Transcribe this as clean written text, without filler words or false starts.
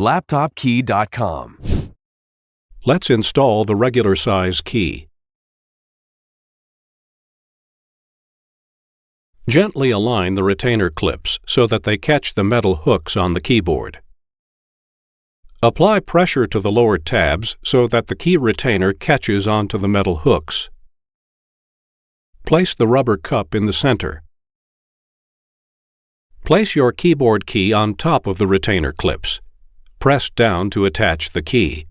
laptopkey.com. Let's install the regular size key. Gently align the retainer clips so that they catch the metal hooks on the keyboard. Apply pressure to the lower tabs so that the key retainer catches onto the metal hooks. Place the rubber cup in the center. Place your keyboard key on top of the retainer clips. Press down to attach the key.